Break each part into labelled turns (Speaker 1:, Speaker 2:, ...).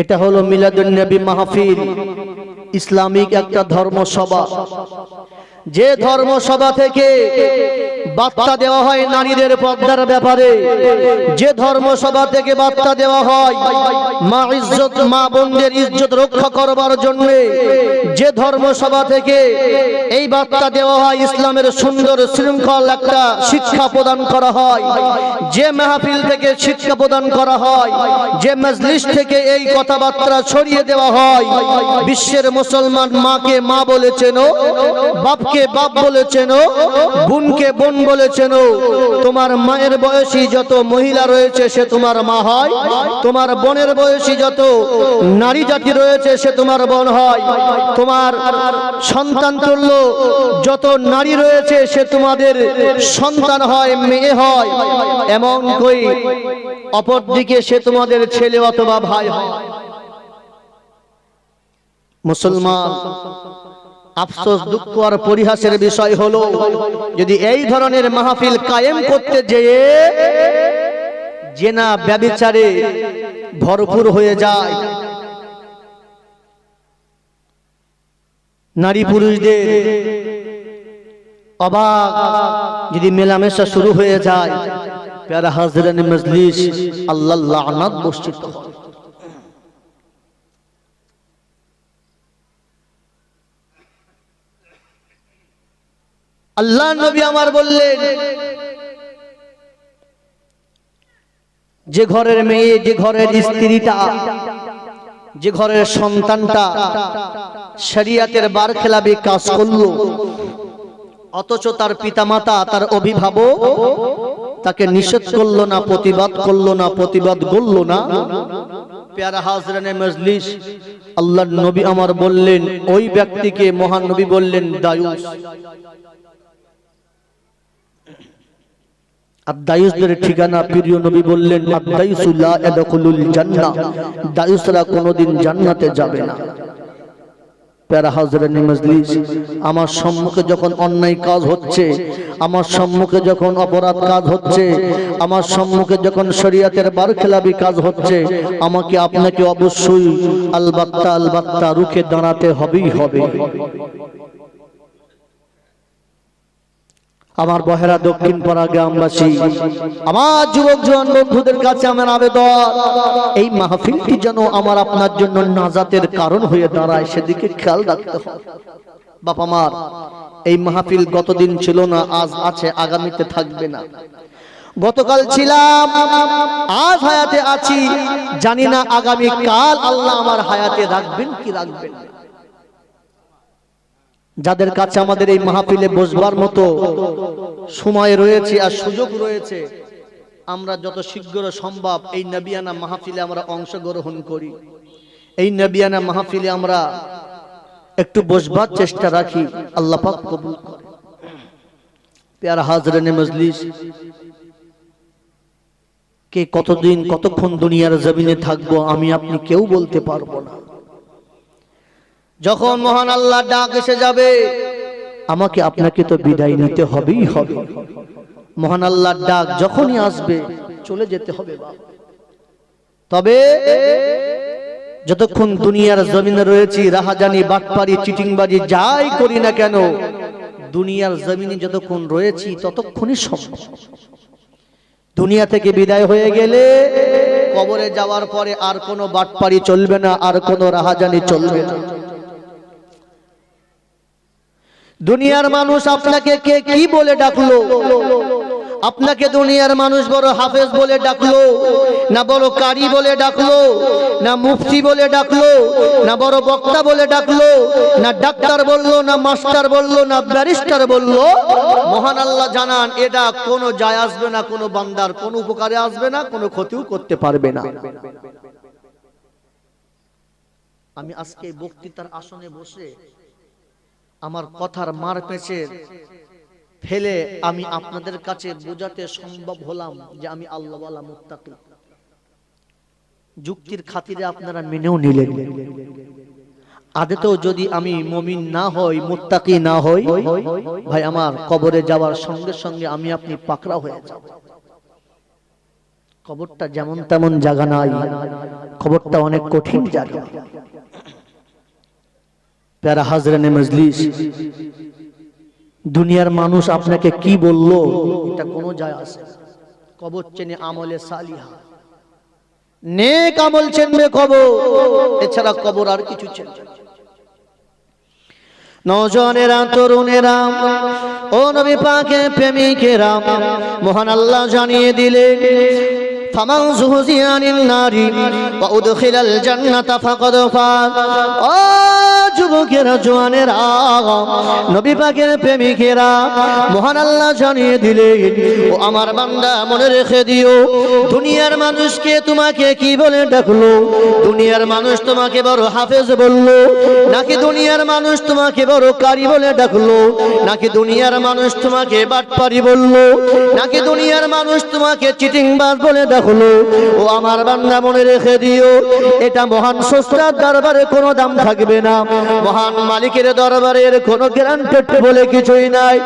Speaker 1: এটা হলো মিলাদুন নবী মাহফিল, ইসলামিক একটা ধর্মসভা। যে ধর্মসভা থেকে বার্তা দেওয়া হয় নারীদের পর্দার ব্যাপারে, যে ধর্মসভা থেকে বার্তা দেওয়া হয় মা বোনদের ইজ্জত রক্ষা করবার জন্য, যে ধর্মসভা থেকে এই বার্তা দেওয়া হয় ইসলামের সুন্দর শৃঙ্খল একটা শিক্ষা প্রদান করা হয়, যে মাহফিল থেকে শিক্ষা প্রদান করা হয়, যে মজলিস থেকে এই কথাবার্তা ছড়িয়ে দেওয়া হয়, বিশ্বের মুসলমান মাকে মা বলেছেন, বাপকে বাপ বলেছেন, বোনকে বোন বলেছেন। তোমার মায়ের বয়সী যত মহিলা রয়েছে সে তোমার মা হয়, তোমার বোনের বয়সী যত নারী জাতি রয়েছে সে তোমার বোন হয়, তোমার সন্তান তুল্য যত নারী রয়েছে সে তোমাদের সন্তান হয়, মেয়ে হয়, এমন কই অপর দিকে সে তোমাদের ছেলে অথবা ভাই হয়। মুসলমান, আফসোস, দুঃখ আর পরিহাসের বিষয় হলো যদি এই ধরনের মাহফিল কায়েম করতে যেয়ে জেনা ব্যভিচারে ভরপুর হয়ে যায়, নারী পুরুষদের অবাক যদি মেলামেশা শুরু হয়ে যায়, প্যারা হাজরান মজলিস আল্লাহ লানত বর্ষিত হয়। আল্লাহ নবী আমার বললেন, যে ঘরের মেয়ে, যে ঘরের স্ত্রীটা, যে ঘরের সন্তানটা শরিয়তের বারখেলাপি কাজ করলো, অথচ তার পিতামাতা, তার অভিভাবক তাকে নিষেধ করলো না, প্রতিবাদ করলো না, প্রতিবাদ করলো না, প্যারা হাজরানে মজলিস আল্লাহর নবী আমার বললেন ওই ব্যক্তিকে মহান নবী বললেন দায়ুস। দায়ুসদের ঠিকানা প্রিয় নবী বললেন আদ-দায়ুসু লা ইয়াদখুলুল জান্নাহ, দায়ুসরা কোনোদিন জান্নাতে যাবে না। প্যারা হাজরানে মজলিস, আমার সম্মুখে যখন অন্যায় কাজ হচ্ছে, আমার সম্মুখে যখন অপরাধ কাজ হচ্ছে, আমার সম্মুখে যখন শরীয়তের বারখেলাপি কাজ হচ্ছে, আমাকে আপনাকে অবশ্যই আলবাত্তা রুখে দাঁড়াতে হবেই হবে। আমার বহেরা দক্ষিণ পাড়া গ্রামবাসী, আমার যুবক জওয়ান বন্ধুদের কাছে আমার আবেদন, এই মাহফিলটি যেন আমার আপনার জন্য নাজাতের কারণ হয়ে দাঁড়ায়, সেদিকে খেয়াল রাখতে হবে। বাবা মার, এই মাহফিল গতদিন ছিল না, আজ আছে, আগামীতে থাকবে না। গতকাল ছিলাম, আজ হায়াতে আছি, জানি না আগামী কাল আল্লাহ আমার হায়াতে রাখবেন কি রাখবেন না। যাদের কাছে আমাদের এই মাহফিলে বসবার মতো সময় রয়েছে আর সুযোগ রয়েছে, আমরা যত শীঘ্র সম্ভব এই নবিয়ানা মাহফিলে আমরা অংশগ্রহণ করি, এই নবিয়ানা মাহফিলে আমরা একটু বসবার চেষ্টা রাখি, আল্লাহ পাক কবুল করে। প্যারা হাজরানে মজলিস, কে কতদিন কতক্ষণ দুনিয়ার জমিনে থাকবো আমি আপনি কেউ বলতে পারবো না। যখন মহান আল্লাহ ডাক এসে যাবে, আমাকে আপনাকে তো বিদায় নিতে হবেই হবে। মহান আল্লাহর ডাক যখনই আসবে চলে যেতে হবে। তবে যতক্ষণ দুনিয়ার জমিনে রয়েছি, রাহাজানি, বাটপারি, চিটিংবাজি যাই করি না কেন, দুনিয়ার জমিনে যতক্ষণ রয়েছি ততক্ষণই সম্ভব। দুনিয়া থেকে বিদায় হয়ে গেলে কবরে যাওয়ার পরে আর কোনো বাটপারি চলবে না, আর কোনো রাহাজানি চলবে না। দুনিয়ার মানুষ আপনাকে কে কি বলে ডাকলো, আপনাকে দুনিয়ার মানুষ বড় হাফেজ বলে ডাকলো না, বড় কারি বলে ডাকলো না, মুফতি বলে ডাকলো না, বড় বক্তা বলে ডাকলো না, ডাক্তার বললো না, মাস্টার বললো না, ব্যারিস্টার বললো, মহান আল্লাহ জানান এটা কোনো যায় আসবে না, কোনো বান্দার কোনো উপকারে আসবে না, কোনো ক্ষতিও করতে পারবে না। আমি আজকে বক্তৃতার আসনে বসে আমার কথার মার পেঁচে ফেলে আমি আপনাদের কাছে বোঝাতে সম্ভব হলাম যে আমি আল্লাহওয়ালা মুত্তাকি। যুক্তির খাতিরে আপনারা মেনেও নিলেন। আদতেও যদি আমি মুমিন না হই, মুত্তাকি না হই, ভাই আমার কবরে যাওয়ার সঙ্গে সঙ্গে আমি আপনি পাকড়া হয়ে যাব। কবরটা যেমন তেমন জায়গা নাই, কবরটা অনেক কঠিন জায়গা। প্যারা হাজরানে মজলিস, দুনিয়ার মানুষ আপনাকে কি বললো এটা কোনো যায় আসে না। কবর চেনে আমলে সালিহা, নেক আমল চেনবে কবর, এছাড়া কবর আর কিছু চেনবে না। নওজওয়ানেরা, তরুণেরা, ও নবী পাকের প্রেমিকেরা, মহান আল্লাহ জানিয়ে দিলেন ফামান যুহজিয়া আনিন নারি ওয়া উদখিলাল জান্নাতা ফাকাদ ফাজ। ও যুবকেরা, জওয়ানেরা, নবী পাকের প্রেমিকেরা, মহান আল্লাহ জানিয়ে দিলেন ও আমার বান্দা মনে রেখে দিও, দুনিয়ার মানুষকে তোমাকে কি বলে ডাকলো? দুনিয়ার মানুষ তোমাকে বড় হাফেজ বললো, নাকি দুনিয়ার মানুষ তোমাকে বড় কারি বলে ডাকলো, নাকি দুনিয়ার মানুষ তোমাকে বাটপারি বললো, নাকি দুনিয়ার মানুষ তোমাকে চিটিংবাজ বলে ডাকলো? ও আমার বান্দা মনে রেখে দিও, এটা মহান স্রষ্টার দরবারে কোনো দাম থাকবে না, মহান মালিকের দরবারের কোনো গ্যারান্টেড বলে কিছুই নাই।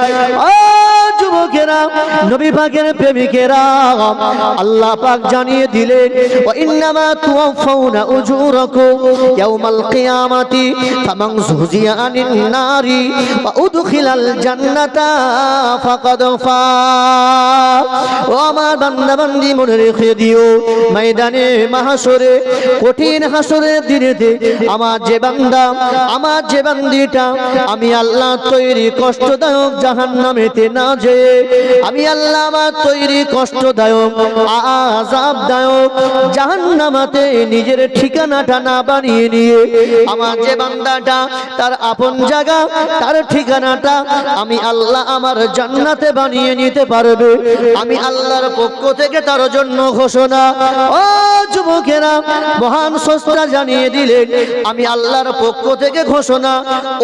Speaker 1: যুবকেরা, নবী পাকের প্রেমিকেরা, আল্লাহ পাক জানিয়ে দিলেন ওয়া ইন্নামা তুওয়াফাউনা উজুরাকুম ইয়াউমাল কিয়ামাতি ফামান যুহজিয়া আনিন নারি ওয়া উদখিলাল জান্নাতা ফাকাদ ফাজ। ও আমার বান্দা বান্দি মনে রেখে দিও, ময়দানে মাহশরে, কঠিন হাসরের দিনেতে আমার যে বান্দা, আমার যে বান্দিটা আমি আল্লাহ তৈরি কষ্টদায়ক জাহান্নামেতে না যেয়ে, আমি আল্লাহ আমার তৈরি কষ্টদায়ক আযাবদায়ক জাহান্নামাতে নিজের ঠিকানাটা না বানিয়ে নিয়ে, আমার যে বান্দাটা তার আপন জায়গা, তার ঠিকানাটা আমি আল্লাহ আমার জান্নাতে বানিয়ে নিতে পারবে, আমি আল্লাহর পক্ষ থেকে তার জন্য ঘোষণা। ও যুবকেরা, মহান স্রষ্টা জানিয়ে দিলেন আমি আল্লাহর পক্ষ থেকে ঘোষণা,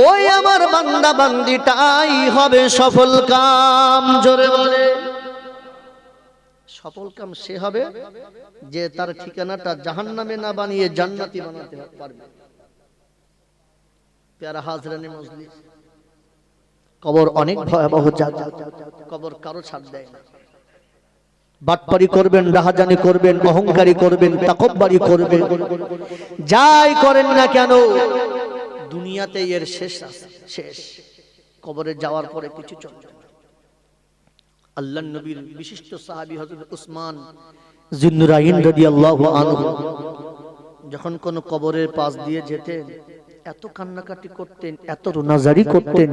Speaker 1: ওই আমার বান্দা বান্দিটাই হবে সফল কাম। জোরে বলে সফল কাম সে হবে যে তার ঠিকানাটা জাহান্নামে না বানিয়ে জান্নাতি বানাতে পারবে। প্যারা হাজরানে মজলিস, কবর অনেক ভয়াবহ জায়গা, কবর কারো ছাড় দেয় না। বাটপারি করবেন, রাহাজানি করবেন, অহংকারী করবেন, তাকব্বুরি করবেন, যাই করেন না কেন দুনিয়াতে এর শেষ আছে, শেষ। কবরে যাওয়ার পরে কিছু চলবে না। আল্লাহর নবীর বিশিষ্ট সাহাবী হযরত উসমান জিন্নুরাইন রাদিয়াল্লাহু আনহু যখন কোন কবরের পাশ দিয়ে যেতেন এত কান্নাকাটি করতেন, এত রোনাজারি করতেন,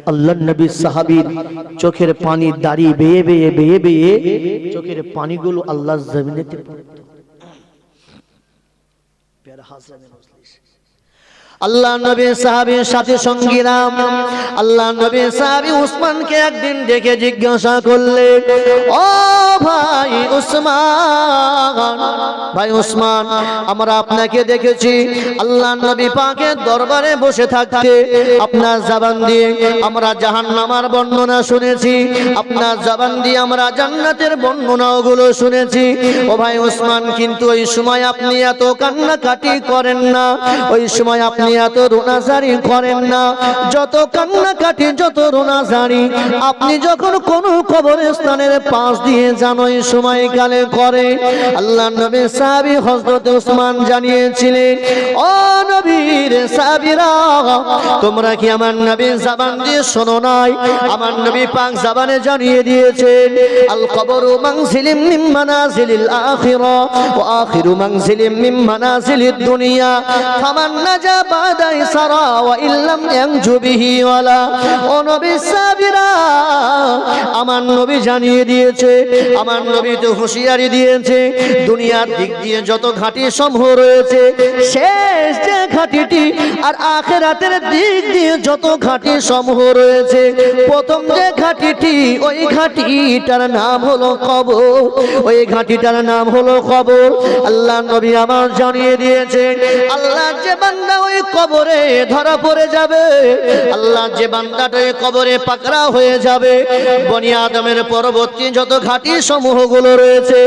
Speaker 1: আল্লাহর নবীর সাহাবীর চোখের পানি দাঁড়ি বেয়ে বেয়ে বেয়ে বেয়ে চোখের পানিগুলো আল্লাহর জমিনেতে পড়ত। প্যারা হাজরানে মজলিস, আল্লাহ নবীর সাহাবীর সাথে সঙ্গীরা আল্লাহ নবীর সাহাবী উসমানকে একদিন ডেকে জিজ্ঞাসা করলেন, ও ভাই উসমান, ভাই উসমান, আমরা আপনাকে দেখেছি আল্লাহ নবী পাকের দরবারে বসে থাকতে, আপনার জবান দিয়ে আমরা জাহান্নামের বর্ণনা শুনেছি, আপনার জবান দিয়ে আমরা জান্নাতের বর্ণনাগুলো শুনেছি। ও ভাই উসমান, কিন্তু ওই সময় আপনি এত কান্নাকাটি করেন না, ওই সময় আপনি এত রোনাজারি করেন না, যত কান্নাকাটি যত রোনাজারি আপনি যখন কোন কবরস্থানের পাশ দিয়ে যান ওই সময়কালে করে। আল্লাহ নবীর সাহাবী হযরত উসমান জানিয়েছিলেন, ও নবীর সাহাবীরা, তোমরা কি আমার নবীর জবান দিয়ে শোনো নাই? আমার নবী পাক জবানে জানিয়ে দিয়েছেন, আল কবরু মানজিলুম মিন মানাজিলিল আখিরা ওয়া আখিরু মানজিলিম মিন মানাজিলিদ দুনিয়া ফামান নাজা বাদাই সারা ওয়া ইল্লাম ইয়ানজু বিহি ওয়ালা। ও নবী সাহাবীরা, আমার নবী জানিয়ে দিয়েছে, আমার নবী তো হুঁশিয়ারি দিয়েছে, দুনিয়ার দিক দিয়ে যত ঘাঁটি সমূহ রয়েছে, শেষ যে ঘাঁটিটি আর আখিরাতের দিক দিয়ে যত ঘাঁটি সমূহ রয়েছে, প্রথম যে ঘাঁটিটি ওই ঘাঁটিটার নাম হলো কবর, ওই ঘাঁটিটার নাম হলো কবর। আল্লাহ নবী আমার জানিয়ে দিয়েছে, আল্লাহ যে বান্দা ওই কবরে ধরা পড়ে যাবে, আল্লাহ যে বান্দাটা ওই কবরে পাকড়া হয়ে যাবে, বনি আদমের পরবর্তী যত ঘাঁটি সমূহগুলো রয়েছে,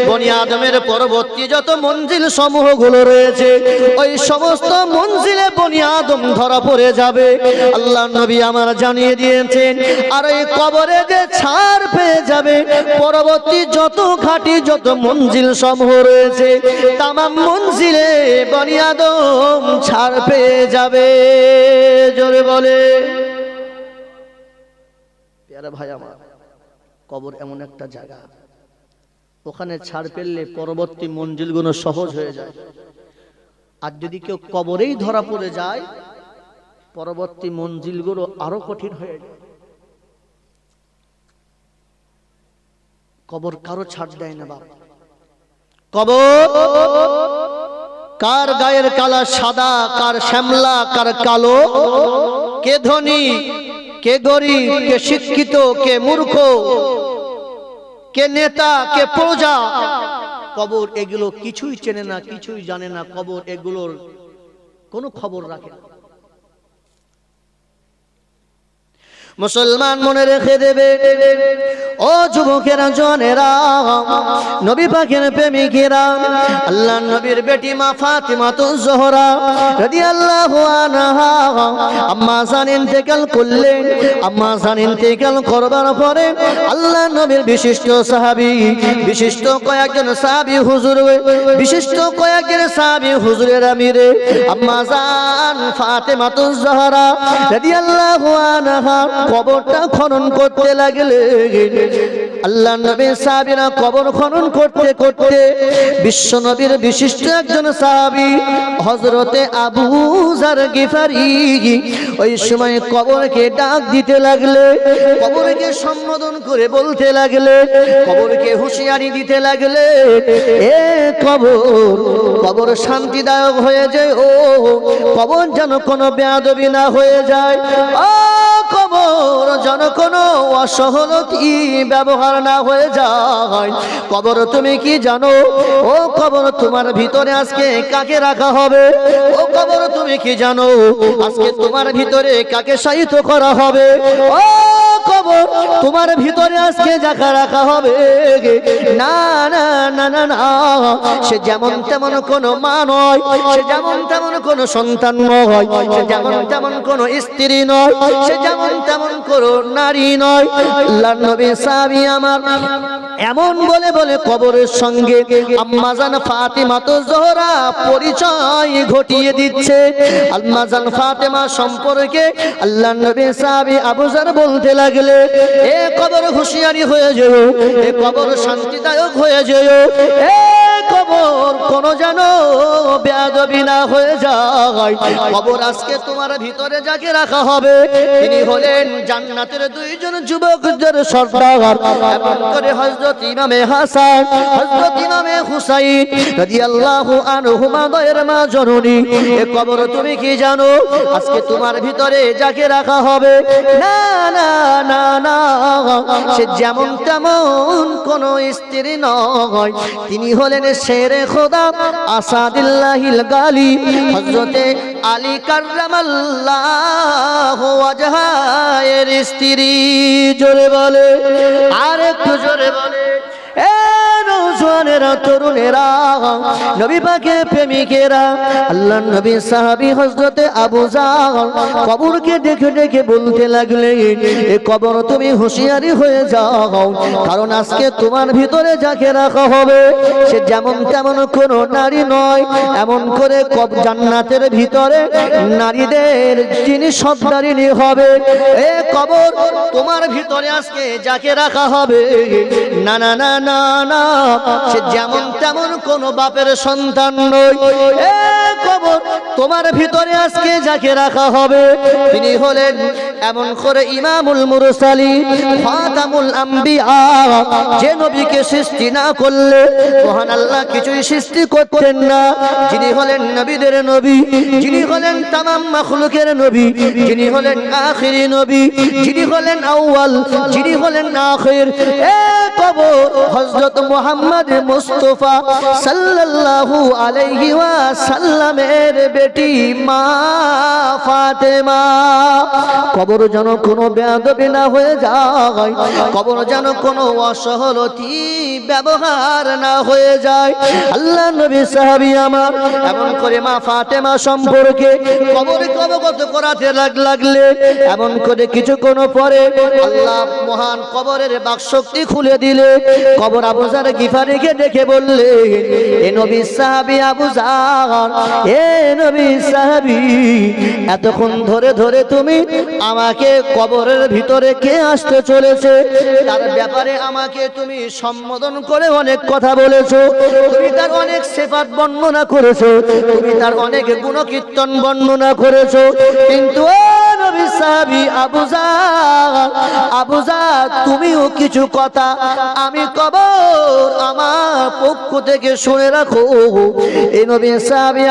Speaker 1: বনি আদমের পরবর্তী যত মঞ্জিল সমূহগুলো রয়েছে, ওই সমস্ত মঞ্জিলে বনি আদম ধরা পড়ে যাবে। আল্লাহ নবী আমার জানিয়ে দিয়েছেন, আর এই কবরে যে ছাড় পেয়ে যাবে, পরবর্তী যত ঘাটি যত মঞ্জিল সমূহ রয়েছে তামাম মঞ্জিলে বনি আদম ছাড় পেয়ে যাবে। জোরে বলে প্যারা ভাই আমার, কবর এমন একটা জায়গা, ওখানে ছাড় পেলে পরবর্তী মঞ্জিলগুলো সহজ হয়ে যায়। আর যদি কেউ কবরেই ধরা পড়ে যায়, পরবর্তী মঞ্জিলগুলো আরো কঠিন হয়ে যায়। কবর কারো ছাড় দেয় না বাবা। কবর কার গায়ের কালা সাদা, কার শ্যামলা, কার কালো, কে ধনী, কে গরিব, কে শিক্ষিত, কে মূর্খ, কে নেতা, কে প্রজা, কবর এগুলো কিছুই চেনে না, কিছুই জানে না। কবর এগুলোর কোনো খবর রাখে না। মুসলমান মনে রেখে দেবে, ও যুবকেরা, জওয়ানেরা, নবী পাকের প্রেমিকেরা, আল্লাহর নবীর বেটি মা ফাতিমাতুজ জোহরা রাদিয়াল্লাহু আনহা আম্মা জান ইন্তেকাল করলেন। আম্মা জান ইন্তেকাল করবার পরে আল্লাহর নবীর বিশিষ্ট সাহাবী, বিশিষ্ট কয়েকজন সাহাবী হুজুর, বিশিষ্ট কয়েকজন সাহাবী হুজুরের আমিরে আম্মা জান ফাতিমাতুজ জোহরা রাদিয়াল্লাহু আনহা কবরটা খনন করতে লাগলেন। আল্লাহ নবীর সাহাবীরা কবর খনন করতে করতে বিশ্ব নবীর বিশিষ্ট একজন সাহাবী হযরতে আবু যার গিফারি ওই সময় কবরকে ডাক দিতে লাগলে, কবরকে সম্বোধন করে বলতে লাগলে, কবরকে হুঁশিয়ারি দিতে লাগলে, এ কবর, কবর শান্তিদায়ক হয়ে যায়, ও কবর যেন কোনো বেয়াদবি না হয়ে যায়, ও কবর যেন কোনো অসহনতি ব্যবহার না হয়ে যায়। কবর তুমি কি জানো? ও কবর তোমার ভিতরে আজকে কাকে রাখা হবে? ও কবর তুমি কি জানো আজকে তোমার ভিতরে কাকে শায়িত করা হবে? ও কবর তোমার ভিতরে আজকে যাকে রাখা হবে, না না না না না, সে যেমন তেমন কোনো মা নয়, সে যেমন তেমন কোনো সন্তান নয়, সে যেমন তেমন কোনো স্ত্রী নয়, সে যেমন তেমন কোনো নারী নয়। আল্লাহর নবী সাহাবী আমার এমন বলে বলে কবরের সঙ্গে আম্মা জান ফাতিমাতুজ জোহরা পরিচয় ঘটিয়ে দিচ্ছে। আম্মা জান ফাতেমা সম্পর্কে আল্লাহর নবী সাহাবী আবু যার বলতে লাগলে, এ কবর হুঁশিয়ারি হয়ে যেও, এ কবর শান্তিদায়ক হয়ে যেও, এ কবর কোন যেন বেয়াদবি না হয়ে যায়। কবর আজকে তোমার ভিতরে যাকে রাখা হবে তিনি হলেন জান্নাতের দুইজন যুবকদের সর্দার, এমন করে হযরত ইমামে হাসান, হযরত ইমামে হুসাইন রাদিয়াল্লাহু আনহুমা দয়ের মা জননী। এ কবর তুমি কি জানো আজকে তোমার ভিতরে যাকে রাখা হবে, না না না না, সে যেমন তেমন কোন স্ত্রী নয়, তিনি হলেন শেরে খোদা আসাদুল্লাহিল গালি হযরতে আলী কাররামাল্লাহু ওয়াজহায়ের স্ত্রী। জোরে বলে, আর একটু জোরে বলে, এ নওজওয়ানেরা, তরুণেরা, নবী পাকের প্রেমিকেরা, আল্লাহর নবী সাহাবী হযরতে আবু যার কবরকে দেখে দেখে বলতে লাগলেন, এ কবর তুমি হুঁশিয়ারি হয়ে যাও, কারণ আজকে তোমার ভিতরে যাকে রাখা হবে সে যেমন তেমন কোনো নারী নয়, এমন করে জান্নাতের ভিতরে নারীদের যিনি সর্দারিনী হবে, এ কবর তোমার ভিতরে আজকে যাকে রাখা হবে, না না না না না, সে যেমন তেমন কোন বাপের সন্তান নয়, এ কবর তোমার ভিতরে আজকে যাকে রাখা হবে তিনি হলেন এমন করে ইমামুল মুরসালিন খাতামুল আম্বিয়া, যে নবীকে সৃষ্টি না করলে মহান আল্লাহ কিছুই সৃষ্টি করতেন না, যিনি হলেন নবীদের নবী, যিনি হলেন তামাম মাখলুকের নবী, যিনি হলেন আখিরি নবী, যিনি হলেন আউয়াল, যিনি হলেন আখির, এ কবর হযরত মুহাম্মদ মুস্তাফা সাল্লাল্লাহু আলাইহি ওয়াসাল্লামের বেটি মা ফাতেমা। কবর কবর যেন কোনো বেয়াদবি না হয়ে যায়, কবর যেন কোনো অসহলতি ব্যবহার না হয়ে যায়। আল্লাহ নবী সাহাবী আমার এমন করে মা ফাতেমা সম্পর্কে কবরকে অবগত করাতে লাগলে এমন করে কিছুক্ষণ পরে আল্লাহ মহান কবরের বাকশক্তি খুলে দিলে কবর আবু যার গিফারিকে দেখে বললে, এ নবী সাহাবী আবু যার, এ নবী সাহাবী, এতক্ষণ ধরে ধরে তুমি আমাকে কবরের ভিতরে কে আসতে চলেছে তার ব্যাপারে আমাকে তুমি সম্বোধন করে অনেক কথা বলেছো, তুমি তার অনেক সিফাত বর্ণনা করেছো, তুমি তার অনেক গুণকীর্তন বর্ণনা করেছো, কিন্তু ও নবী সাহাবী আবু যার, আবু যার, তুমিও কিছু কথা আমি কবর আমার পক্ষ থেকে শুনে রাখো। এই নবী সাহাবী